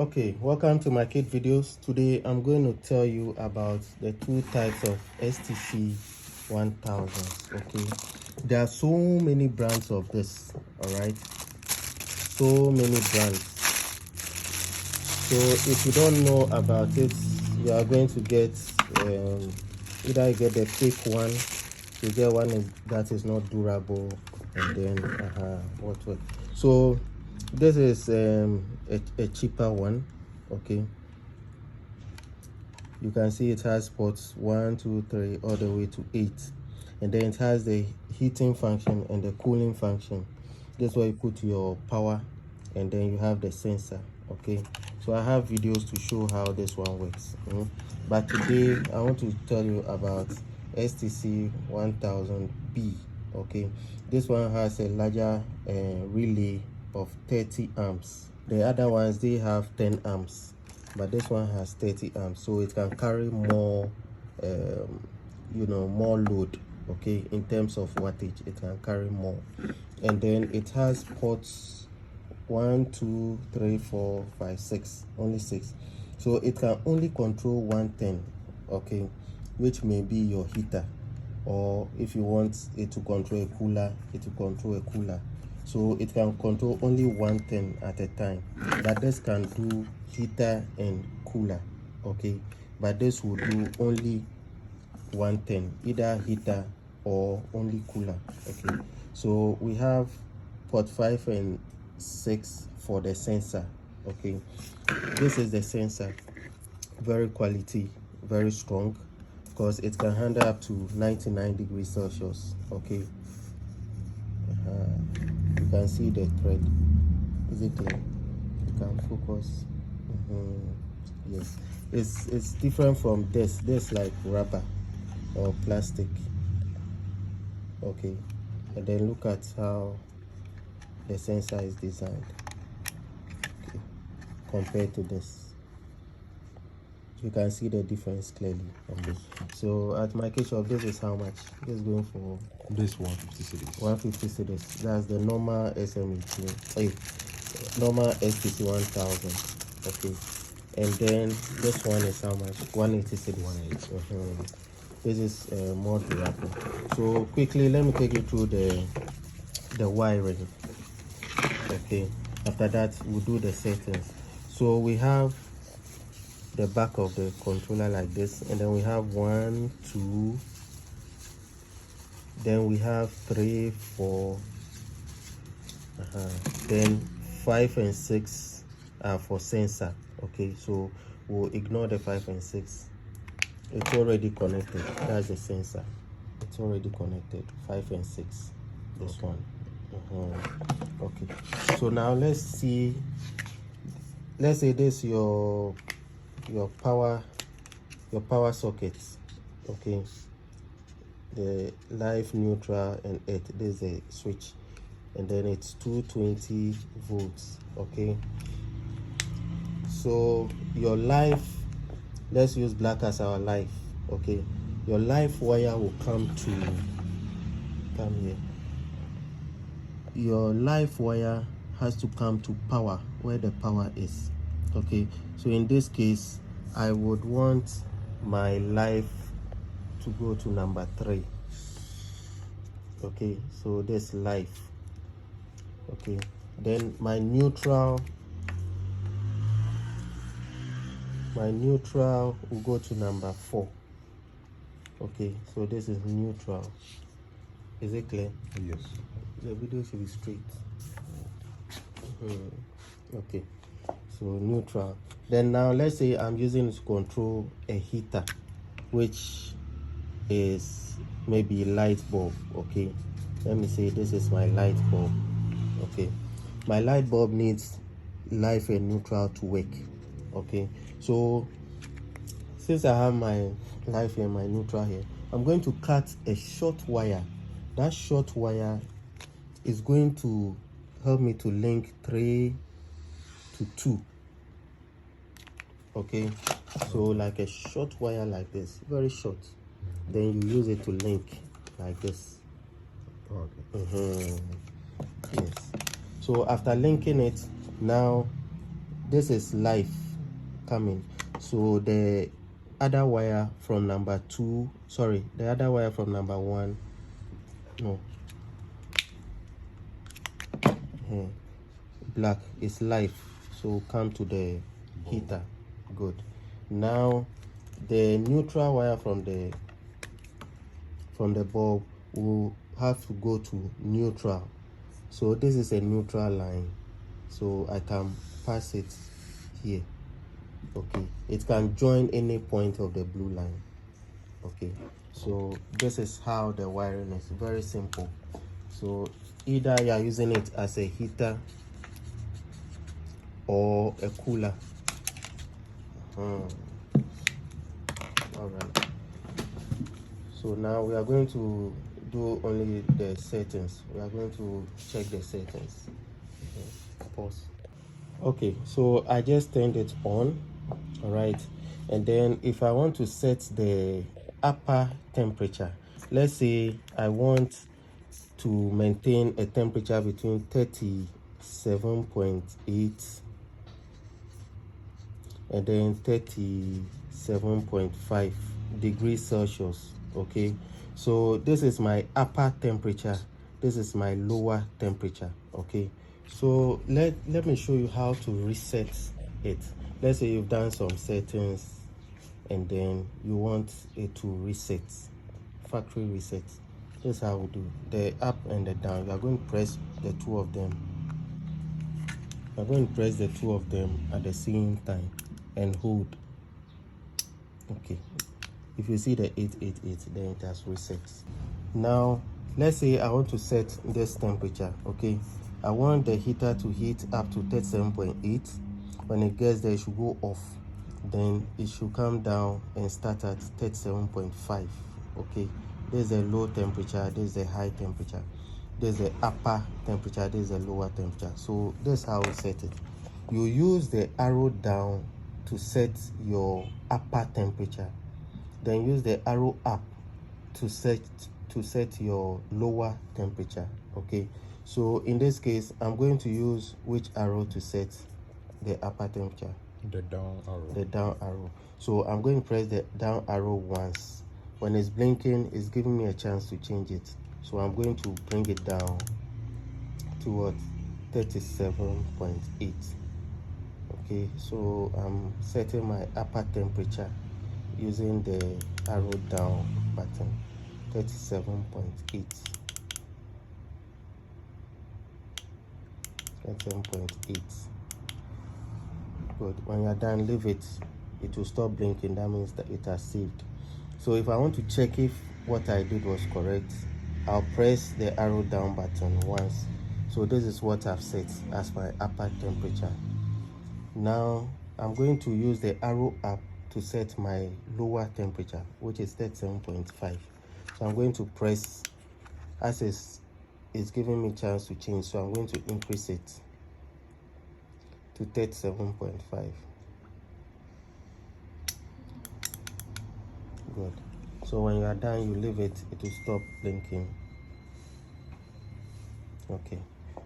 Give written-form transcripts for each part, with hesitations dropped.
Okay, welcome to my kit videos. Today I'm going to tell you about the two types of STC1000. Okay, there are so many brands of this. All right, so many brands. So if you don't know about it, you are going to get either you get the fake one, you get one that is not durable, and then what. So this is a cheaper one. Okay, you can see it has ports 1, 2, 3 all the way to 8, and then it has the heating function and the cooling function. This is where you put your power, and then you have the sensor. Okay, so I have videos to show how this one works. But today I want to tell you about STC1000B. Okay, this one has a larger relay of 30 amps. The other ones, they have 10 amps, but this one has 30 amps, so it can carry more more load. Okay, in terms of wattage, it can carry more. And then it has ports 1, 2, 3, 4, 5, 6, only 6, so it can only control one thing. Okay, which may be your heater, or if you want it to control a cooler, it will control a cooler. So it can control only one thing at a time, but this can do heater and cooler. Okay, but this will do only one thing, either heater or only cooler. Okay, so we have port 5 and 6 for the sensor. Okay, this is the sensor, very quality, very strong, because it can handle up to 99 degrees Celsius. Okay, you can see the thread. Is it clear? You can focus. Yes, it's different from this like rubber or plastic. Okay, and then look at how the sensor is designed. Okay, compared to this, you can see the difference clearly on this. So at Mykit Shop, this is how much? This is going for this 150 cedis. 150 cedis. That's the normal SME2. Hey, normal STC1000. Okay, and then this one is how much? 180 cedis. 180. This is more durable. So quickly, let me take you through the wiring. Okay, after that we'll do the settings. So we have the back of the controller like this, and then we have 1, 2, then we have 3, 4, then 5 and 6 are for sensor. Okay, so we'll ignore the 5 and 6. It's already connected. That's the sensor. It's already connected. 5 and 6. This one. Okay. So now let's see. Let's say this your power sockets. Okay. The live, neutral, and 8. This is a switch, and then it's 220 volts. Okay. So your live, let's use black as our live. Okay, your live wire will come here. Your live wire has to come to power, where the power is. Okay, so in this case I would want my live to go to number 3. Okay, so this live. Okay, then my neutral will go to number 4. Okay, so this is neutral. Is it clear? Yes. The video should be straight. Okay, so neutral. Then now let's say I'm using it to control a heater, which is maybe light bulb. Okay, let me say this is my light bulb. Okay, my light bulb needs live and neutral to work. Okay, so since I have my live and my neutral here, I'm going to cut a short wire. That short wire is going to help me to link 3 to 2. Okay, so like a short wire like this, very short, then you use it to link like this. Okay. Yes. So after linking it, now this is live coming. So the other wire from number 2, sorry, the other wire from number 1, no, black is live, so come to the heater. Good. Now the neutral wire from the bulb will have to go to neutral. So this is a neutral line, so I can pass it here. Okay, it can join any point of the blue line. Okay, so this is how the wiring is. Very simple. So either you are using it as a heater or a cooler. All right, so now we are going to do only the settings. We are going to check the settings. Okay, pause. Okay, so I just turned it on. All right, and then if I want to set the upper temperature, let's say I want to maintain a temperature between 37.8 and then 37.5 degrees Celsius. Okay, so this is my upper temperature, this is my lower temperature. Okay, so let me show you how to reset it. Let's say you've done some settings and then you want it to reset, factory reset. This is how we do the up and the down. You are going to press the two of them. You are going to press the two of them at the same time and hold. Okay, if you see the 888, then it has reset. Now let's say I want to set this temperature. Okay, I want the heater to heat up to 37.8. when it gets there, it should go off, then it should come down and start at 37.5. okay, this is the low temperature, this is the high temperature, this is the upper temperature, this is the lower temperature. So this is how we set it. You use the arrow down to set your upper temperature, then use the arrow up to set your lower temperature. Okay, so in this case I'm going to use which arrow to set the upper temperature? The down arrow. The down arrow. So I'm going to press the down arrow once. When it's blinking, it's giving me a chance to change it. So I'm going to bring it down to what? 37.8. Okay, so I'm setting my upper temperature using the arrow down button. 37.8. 37.8. Good. When you're done, leave it. It will stop blinking. That means that it has saved. So if I want to check if what I did was correct, I'll press the arrow down button once. So this is what I've set as my upper temperature. Now I'm going to use the arrow up to set my lower temperature, which is 37.5. So I'm going to press, as it's giving me a chance to change, so I'm going to increase it to 37.5. Good. So when you are done, you leave it, it will stop blinking. Okay,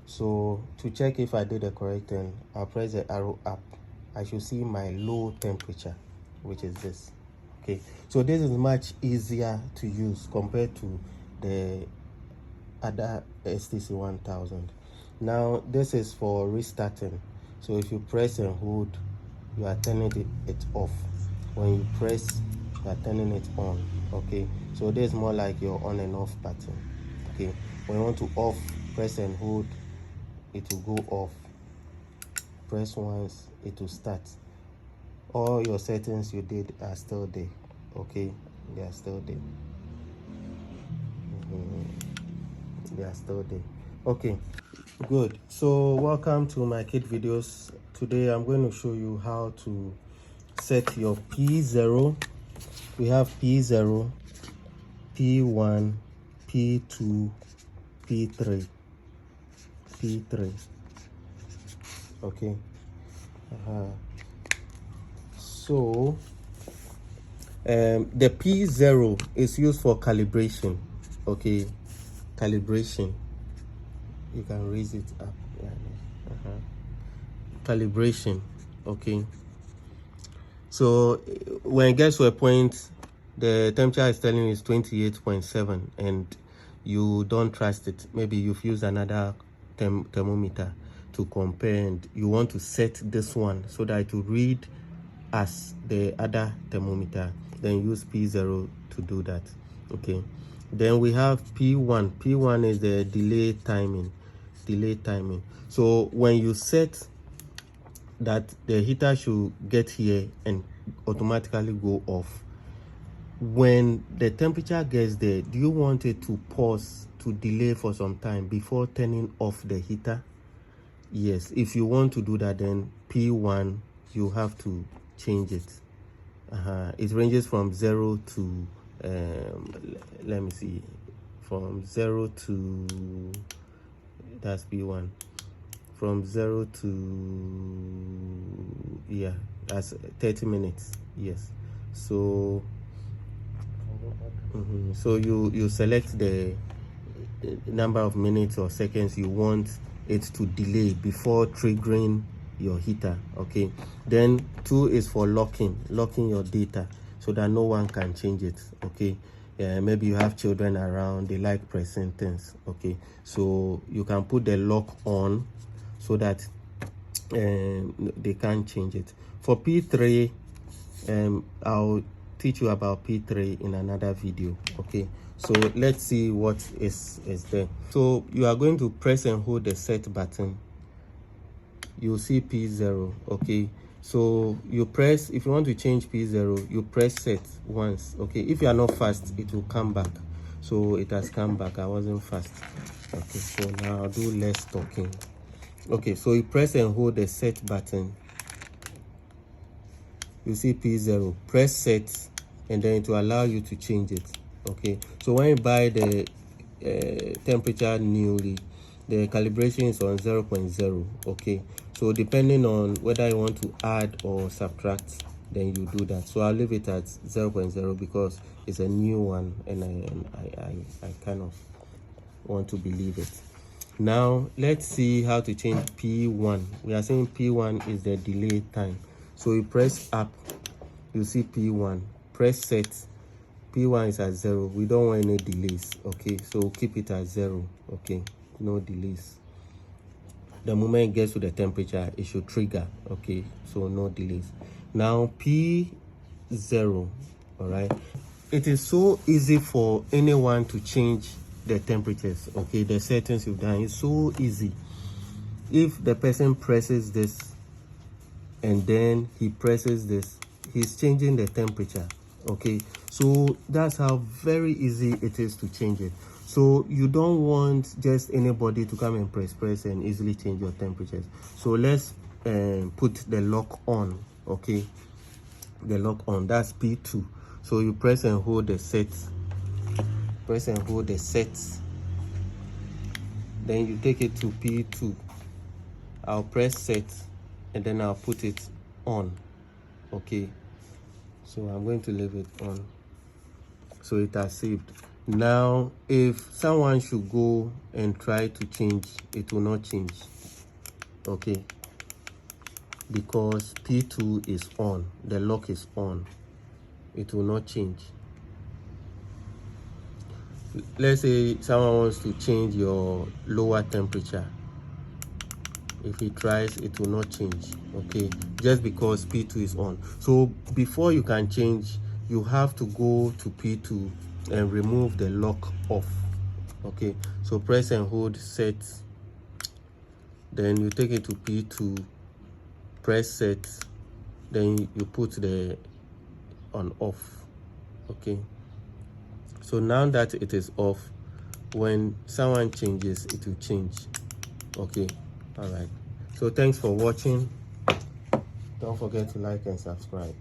so to check if I did the correct thing, I'll press the arrow up. I should see my low temperature, which is this. Okay, so this is much easier to use compared to the other STC1000. Now this is for restarting. So if you press and hold, you are turning it off. When you press, you are turning it on. Okay, so this is more like your on and off button. Okay, when you want to off, press and hold, it will go off. Press once, it will start. All your settings you did are still there. Okay, they are still there. They are still there. Okay, good. So welcome to Mykit videos. Today I'm going to show you how to set your P0. We have P0, P1, P2, P3. Okay, so the P0 is used for calibration. Okay, calibration, you can raise it up. Calibration. Okay, so when it gets to a point the temperature is telling you is 28.7 and you don't trust it, maybe you've used another thermometer to compare and you want to set this one so that it will read as the other thermometer, then use P0 to do that. Okay, then we have P1. P1 is the delay timing. So when you set that the heater should get here and automatically go off, when the temperature gets there, do you want it to pause, to delay for some time before turning off the heater? Yes, if you want to do that, then P1 you have to change it. It ranges from 0 to let me see, from 0 to, that's P1, from 0 to, yeah, that's 30 minutes. Yes, so so you select the number of minutes or seconds you want it to delay before triggering your heater. Okay, then 2 is for locking your data so that no one can change it. Okay, maybe you have children around, they like pressing things. Okay, so you can put the lock on so that they can't change it. For P3, I'll teach you about P3 in another video. Okay, so let's see what is there. So you are going to press and hold the set button. You'll see P0. Okay, so you press, if you want to change P0, you press set once. Okay, if you are not fast, it will come back. So it has come back. I wasn't fast. Okay, so now I'll do less talking. Okay, so you press and hold the set button. You see P0, press set, and then it will allow you to change it. Okay, so when you buy the temperature newly, the calibration is on 0.0. okay, so depending on whether you want to add or subtract, then you do that. So I'll leave it at 0.0 because it's a new one and I kind of want to believe it. Now let's see how to change P1. We are saying P1 is the delay time. So you press up, you see P1, press set, P1 is at 0. We don't want any delays. Okay, so keep it at 0. Okay, no delays. The moment it gets to the temperature, it should trigger. Okay, so no delays. Now P0, all right, it is so easy for anyone to change the temperatures. Okay, the settings you've done is so easy. If the person presses this and then he presses this, he's changing the temperature. Okay, so that's how very easy it is to change it. So you don't want just anybody to come and press and easily change your temperatures. So let's put the lock on. Okay, the lock on, that's P2. So you press and hold the set, then you take it to P2. I'll press set and then I'll put it on. Okay, so I'm going to leave it on, so it has saved. Now if someone should go and try to change, it will not change. Okay, because P2 is on, the lock is on, it will not change. Let's say someone wants to change your lower temperature. If he tries, it will not change. Okay, just because P2 is on. So before you can change, you have to go to P2 and remove the lock off. Okay, so press and hold set, then you take it to P2, press set, then you put the on off. Okay, so now that it is off, when someone changes, it will change. Okay, all right, so thanks for watching. Don't forget to like and subscribe.